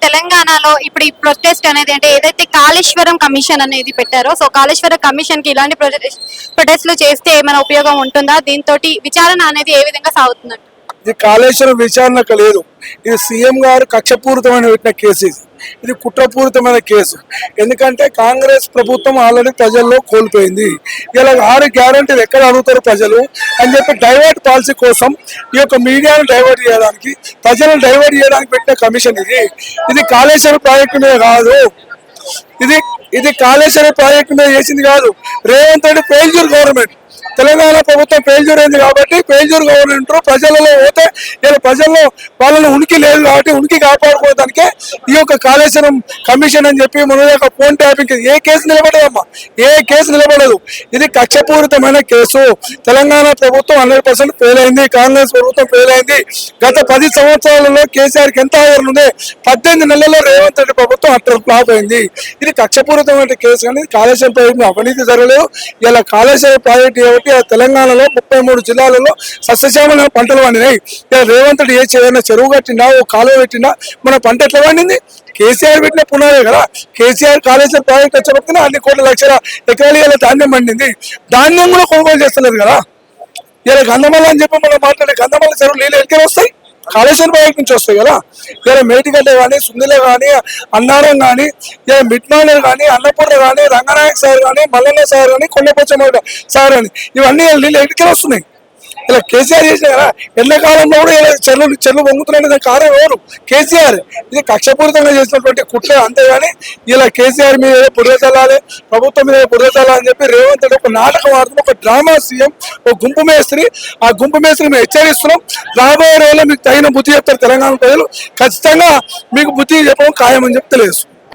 తెలంగాణలో ఇప్పుడు ఈ ప్రొటెస్ట్ అనేది అంటే ఏదైతే కాళేశ్వరం కమిషన్ అనేది పెట్టారో, సో కాళేశ్వరం కమిషన్ కి ఇలాంటి ప్రొటెస్ట్లు చేస్తే ఏమైనా ఉపయోగం ఉంటుందా? దీంతో విచారణ అనేది ఏ విధంగా సాగుతుందంట? ఇది కాళేశ్వరం విచారణకు లేదు, ఇది సీఎం గారు కక్షపూరితమైన పెట్టిన కేసు. ఇది కుట్రపూరితమైన కేసు. ఎందుకంటే కాంగ్రెస్ ప్రభుత్వం ఆల్రెడీ ప్రజల్లో కోల్పోయింది. ఇలా 6 గ్యారంటీలు ఎక్కడ అడుగుతారు ప్రజలు అని చెప్పి డైవర్ట్ పాలసీ కోసం ఈ యొక్క మీడియాను డైవర్ట్ చేయడానికి, ప్రజలను డైవర్ట్ చేయడానికి పెట్టిన కమిషన్ ఇది. ఇది కాళేశ్వరం ప్రాజెక్టు మీద కాదు, ఇది కాళేశ్వరం ప్రాజెక్టు మీద చేసింది కాదు. రేవంత్ రెడ్డి ఫెయిల్యూర్ గవర్నమెంట్, తెలంగాణ ప్రభుత్వం ఫెయిల్యూర్ అయింది కాబట్టి ఫెయిల్యూర్ గవర్నమెంట్ ప్రజలలో పోతే ఇలా ప్రజల్లో వాళ్ళని ఉనికి లేదు కాబట్టి ఉనికి కాపాడుకోవడానికే ఈ యొక్క కాళేశ్వరం కమిషన్ అని చెప్పి మన యొక్క ఫోన్ ట్యాపింగ్ ఏ కేసు నిలబడదమ్మా, ఏ కేసు నిలబడదు. ఇది కక్షపూరితమైన కేసు. తెలంగాణ ప్రభుత్వం 100% ఫెయిల్ అయింది, కాంగ్రెస్ ప్రభుత్వం ఫెయిల్ అయింది. గత 10 సంవత్సరాలలో కేసీఆర్కి ఎంత ఆధారం ఉంది, 18 నెలల్లో రేవంత్ రెడ్డి ప్రభుత్వం అట్టర్ ఫ్లాప్ అయింది. ఇది కక్షపూరితమైన కేసు. కానీ కాళేశ్వరం ప్రాజెక్టు అవినీతి జరగలేదు. ఇలా కాళేశ్వరం ప్రాజెక్టు కాబట్టి తెలంగాణలో 33 జిల్లాలలో సస్యశ్యామల పంటలు పండినాయి. రేవంత్ రెడ్డి ఏదైనా చెరువు కట్టినా, ఓ కాలువ పెట్టినా మన పంట ఎట్లా పండింది? కేసీఆర్ పెట్టిన పునాదే కదా. కేసీఆర్ కాళేశ్వరం ప్రాజెక్ట్ వచ్చబోతున్నా అన్ని కోట్ల లక్షల ఎకరాలు ఇలా ధాన్యం పండింది. ధాన్యం కూడా కొనుగోలు చేస్తున్నారు కదా. ఇలా గంధమల్ల అని చెప్పి మనం మాట్లాడే గంధమల్ల చెరువు నీళ్ళు ఎక్కడ వస్తాయి? కాళేశ్వరం ప్రాజెక్ట్ నుంచి వస్తాయి కదా. ఇలా మేటిగడ్డ కానీ, సుందిలే కానీ, అన్నారం కానీ, ఇలా మిట్నాలే కానీ, అన్నపూర్ణ కానీ, రంగనాయక సార్ కానీ, మల్లన్న సార్ కానీ, కొండపోచమ్మ సార్ అని ఇవన్నీ నీళ్ళు ఎక్కడికి వస్తున్నాయి? ఇలా కేసీఆర్ చేసిన కదా. ఎండాకాలంలో కూడా ఇలా చెర్లు పొంగుతున్నాయి. దానికి కారణం ఎవరు? కేసీఆర్. ఇది కక్షపూరితంగా చేసినటువంటి కుట్ర. అంతేగాని ఇలా కేసీఆర్ మీద బురద చల్లాలి, ప్రభుత్వం మీద బురద చల్లాలని చెప్పి రేవంత్ రెడ్డి ఒక నాటకం ఆడుతున్న ఒక డ్రామా సీఎం, ఒక గుంపు మేస్త్రి. ఆ గుంపు మేస్త్రి మేము హెచ్చరిస్తున్నాం. రాబోయే రోజుల్లో మీకు తగిన బుద్ధి చెప్తారు తెలంగాణ ప్రజలు. ఖచ్చితంగా మీకు బుద్ధి చెప్పడం ఖాయమని చెప్పి తెలియదు.